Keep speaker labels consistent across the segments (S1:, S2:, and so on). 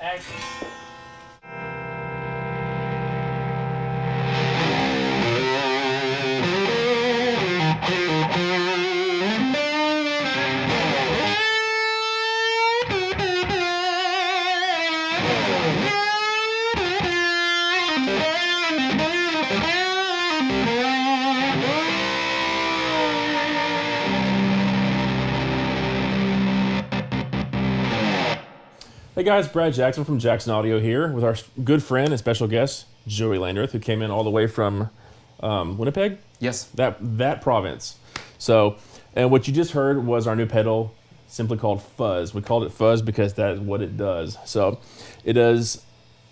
S1: Action.
S2: Hey guys, Brad Jackson from Jackson Audio here with our good friend and special guest, Joey Landreth, who came in all the way from Winnipeg?
S3: Yes.
S2: That province. So, and what you just heard was our new pedal, simply called Fuzz. We called it Fuzz because that is what it does. So, it does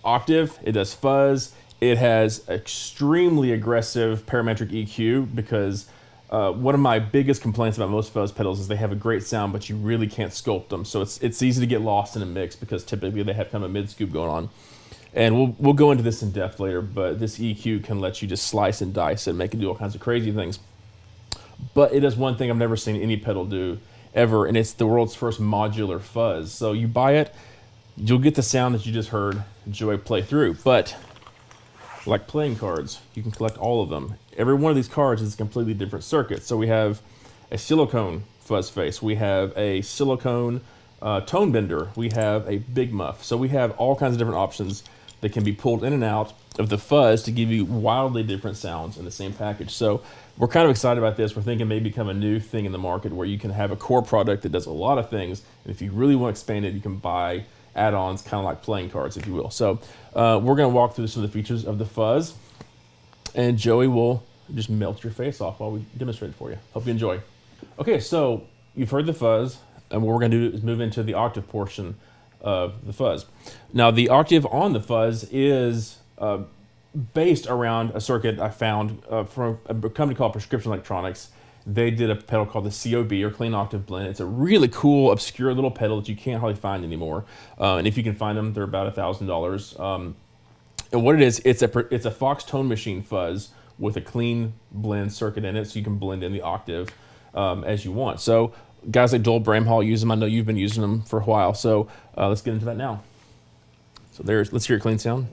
S2: Octave, it does Fuzz, it has extremely aggressive parametric EQ because one of my biggest complaints about most fuzz pedals is they have a great sound, but you really can't sculpt them. So it's easy to get lost in a mix because typically they have kind of a mid scoop going on. And we'll go into this in depth later, but this EQ can let you just slice and dice and make it do all kinds of crazy things. But it does one thing I've never seen any pedal do ever, and it's the world's first modular fuzz. So you buy it, you'll get the sound that you just heard Joey play through. But like playing cards, you can collect all of them. Every one of these cards is a completely different circuit. So we have a silicone fuzz face, we have a silicone tone bender, we have a big muff. So we have all kinds of different options that can be pulled in and out of the fuzz to give you wildly different sounds in the same package. So we're kind of excited about this. We're thinking maybe become a new thing in the market where you can have a core product that does a lot of things, and if you really want to expand it, you can buy add-ons, kind of like playing cards, if you will. So we're going to walk through some of the features of the fuzz, and Joey will just melt your face off while we demonstrate it for you. Hope you enjoy. Okay, so you've heard the fuzz, and what we're going to do is move into the octave portion of the fuzz. Now, the octave on the fuzz is based around a circuit I found from a company called Prescription Electronics. They did a pedal called the COB, or Clean Octave Blend. It's a really cool, obscure little pedal that you can't hardly find anymore. And if you can find them, they're about $1,000. And what it is, it's a Fox tone machine fuzz with a clean blend circuit in it, so you can blend in the octave as you want. So guys like Joel Bramhall use them. I know you've been using them for a while. So let's get into that now. So let's hear a clean sound.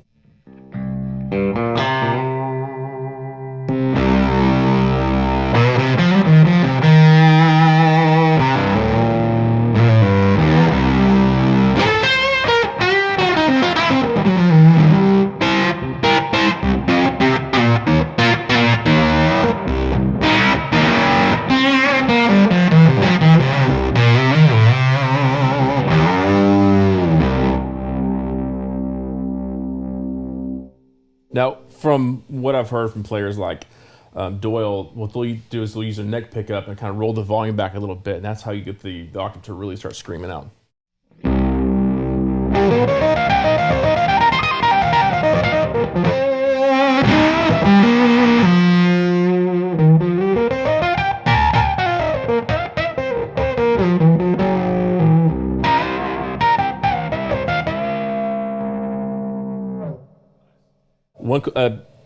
S2: Now, from what I've heard from players like Doyle, what they'll do is they'll use a neck pickup and kind of roll the volume back a little bit, and that's how you get the octave to really start screaming out.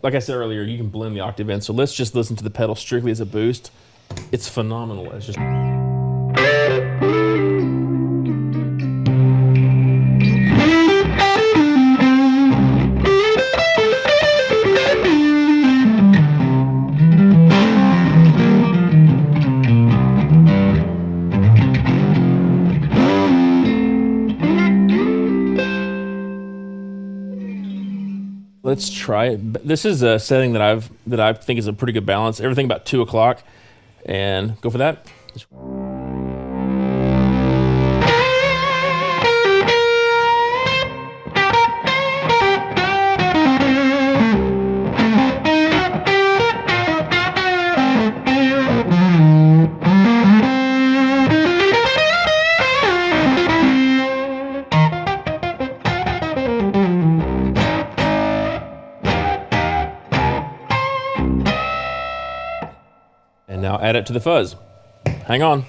S2: Like I said earlier, you can blend the octave in, so let's just listen to the pedal strictly as a boost. It's phenomenal. It's just... Let's try it. This is a setting that I think is a pretty good balance. Everything about 2 o'clock, and go for that. And now add it to the fuzz. Hang on.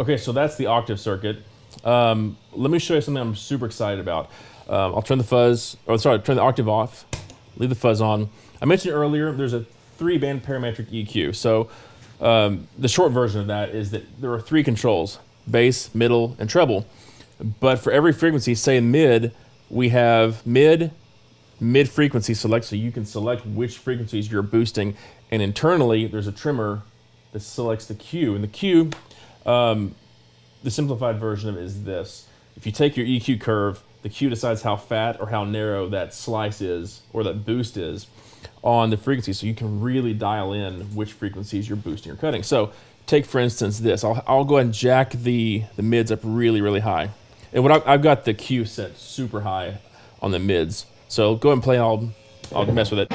S2: Okay, so that's the octave circuit. Let me show you something I'm super excited about. I'll turn the fuzz, turn the octave off, leave the fuzz on. I mentioned earlier there's a 3-band parametric EQ. So the short version of that is that there are 3 controls: bass, middle, and treble. But for every frequency, say mid, we have mid frequency select, so you can select which frequencies you're boosting. And internally, there's a trimmer that selects the Q. And the Q, the simplified version of it is this. If you take your EQ curve, the Q decides how fat or how narrow that slice is, or that boost is, on the frequency, so you can really dial in which frequencies you're boosting or cutting. So take, for instance, this. I'll go ahead and jack the mids up really, really high. And what I've got the Q set super high on the mids. So go ahead and play, I'll mess with it.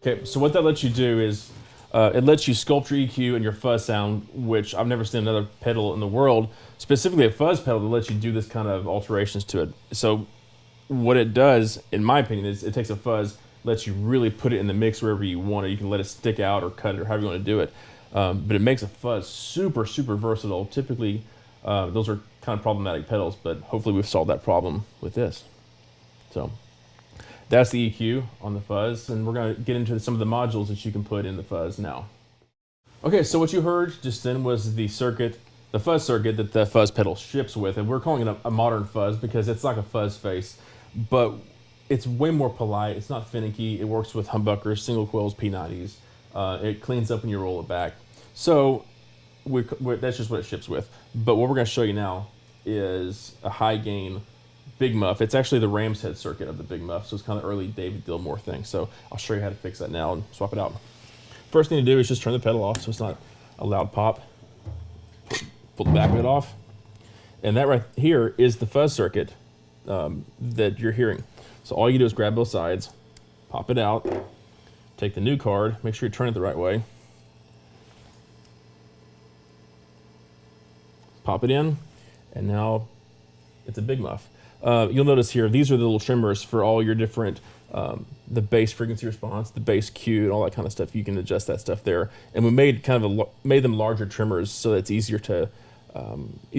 S2: Okay, so what that lets you do is it lets you sculpt your EQ and your fuzz sound, which I've never seen another pedal in the world, specifically a fuzz pedal, that lets you do this kind of alterations to it. So what it does, in my opinion, is it takes a fuzz, lets you really put it in the mix wherever you want it. You can let it stick out or cut it or however you want to do it. But it makes a fuzz super, super versatile. Typically, those are kind of problematic pedals, but hopefully we've solved that problem with this. So that's the EQ on the fuzz, and we're going to get into some of the modules that you can put in the fuzz now. Okay, so what you heard just then was the circuit, the fuzz circuit that the fuzz pedal ships with, and we're calling it a modern fuzz because it's like a fuzz face, but it's way more polite. It's not finicky. It works with humbuckers, single coils, P90s. It cleans up when you roll it back. So that's just what it ships with. But what we're going to show you now is a high gain Big Muff. It's actually the ram's head circuit of the Big Muff, so it's kind of early David Gilmour thing. So I'll show you how to fix that now and swap it out. First thing to do is just turn the pedal off so it's not a loud pop. Pull the back of it off. And that right here is the fuzz circuit that you're hearing. So all you do is grab both sides, pop it out, take the new card, make sure you turn it the right way, pop it in, and now it's a Big Muff. You'll notice here, these are the little trimmers for all your different, the bass frequency response, the bass Q, and all that kind of stuff. You can adjust that stuff there. And we made made them larger trimmers so that it's easier to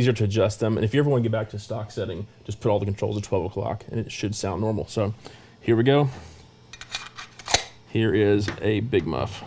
S2: adjust them. And if you ever want to get back to stock setting, just put all the controls at 12 o'clock and it should sound normal. So here we go. Here is a Big Muff.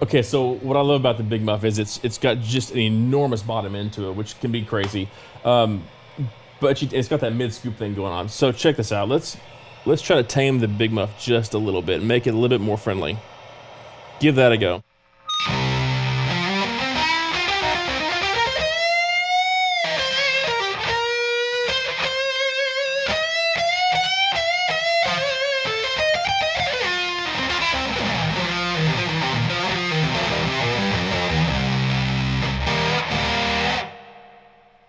S2: Okay, so what I love about the Big Muff is it's got just an enormous bottom end to it, which can be crazy. But it's got that mid scoop thing going on. So check this out. Let's try to tame the Big Muff just a little bit and make it a little bit more friendly. Give that a go.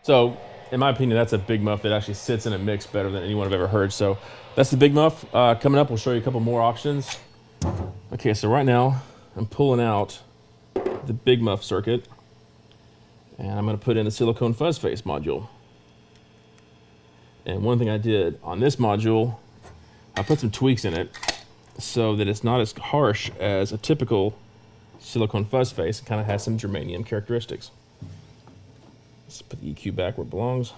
S2: So, in my opinion, that's a Big Muff that actually sits in a mix better than anyone I've ever heard. So, that's the Big Muff. Coming up, we'll show you a couple more options. Okay, so right now, I'm pulling out the Big Muff circuit. And I'm going to put in the silicone fuzz face module. And one thing I did on this module, I put some tweaks in it so that it's not as harsh as a typical silicone fuzz face. It kind of has some germanium characteristics. Let's put the EQ back where it belongs.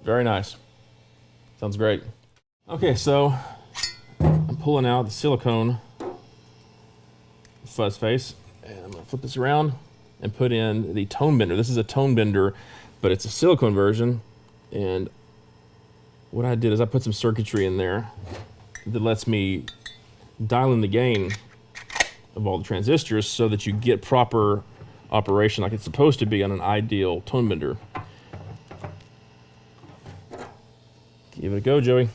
S2: Very nice. Sounds great. Okay, so I'm pulling out the silicone fuzz face, and I'm gonna flip this around and put in the tone bender. This is a tone bender, but it's a silicone version. And what I did is I put some circuitry in there that lets me dial in the gain of all the transistors so that you get proper operation like it's supposed to be on an ideal tone bender. Give it a go, Joey.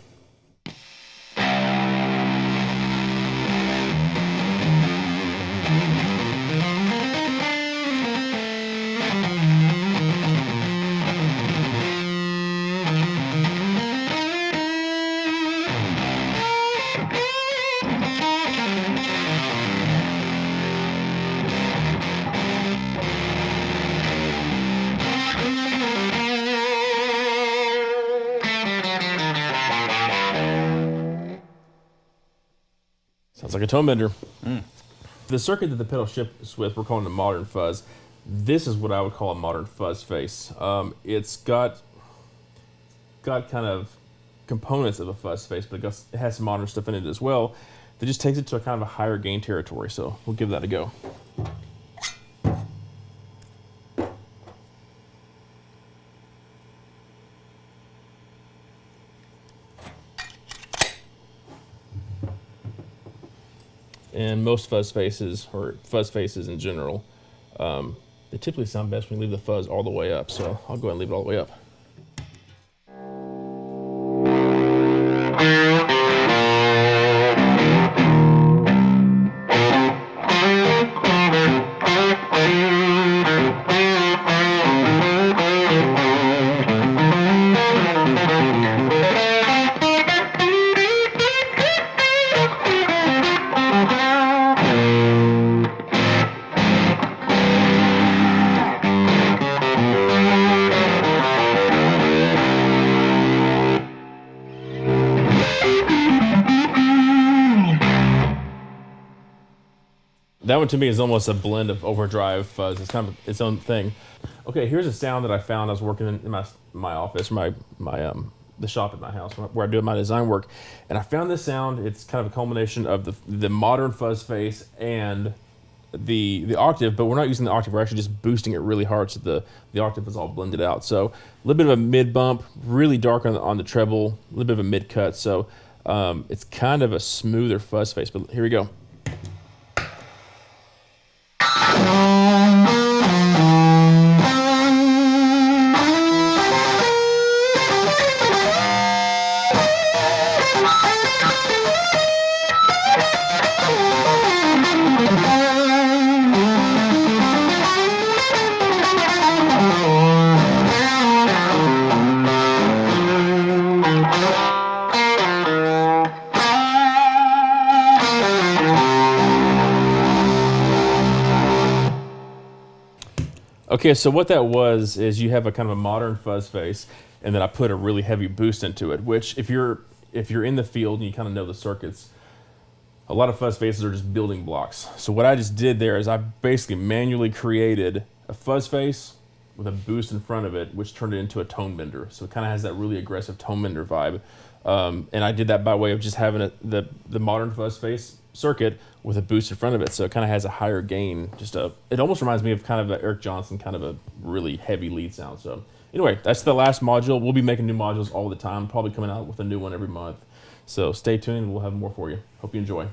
S2: Sounds like a tone bender. The circuit that the pedal ships with, we're calling a modern fuzz. This is what I would call a modern fuzz face. It's got kind of components of a fuzz face, but it has some modern stuff in it as well that just takes it to a kind of a higher gain territory. So we'll give that a go. And most fuzz faces, or fuzz faces in general, they typically sound best when you leave the fuzz all the way up. So I'll go ahead and leave it all the way up. That one to me is almost a blend of overdrive fuzz. It's kind of its own thing. Okay, here's a sound that I found. I was working in my office, the shop at my house where I do my design work, and I found this sound. It's kind of a culmination of the modern fuzz face and the octave, but we're not using the octave. We're actually just boosting it really hard, so the octave is all blended out. So a little bit of a mid bump, really dark on the treble, a little bit of a mid cut. So it's kind of a smoother fuzz face. But here we go. Okay, so what that was is you have a kind of a modern fuzz face, and then I put a really heavy boost into it, which if you're in the field and you kind of know the circuits, a lot of fuzz faces are just building blocks. So what I just did there is I basically manually created a fuzz face with a boost in front of it, which turned it into a tone bender. So it kind of has that really aggressive tone bender vibe. And I did that by way of just having the modern fuzz face circuit with a boost in front of it. So it kind of has a higher gain. It almost reminds me of kind of an Eric Johnson, kind of a really heavy lead sound. So anyway, that's the last module. We'll be making new modules all the time, probably coming out with a new one every month. So stay tuned and we'll have more for you. Hope you enjoy.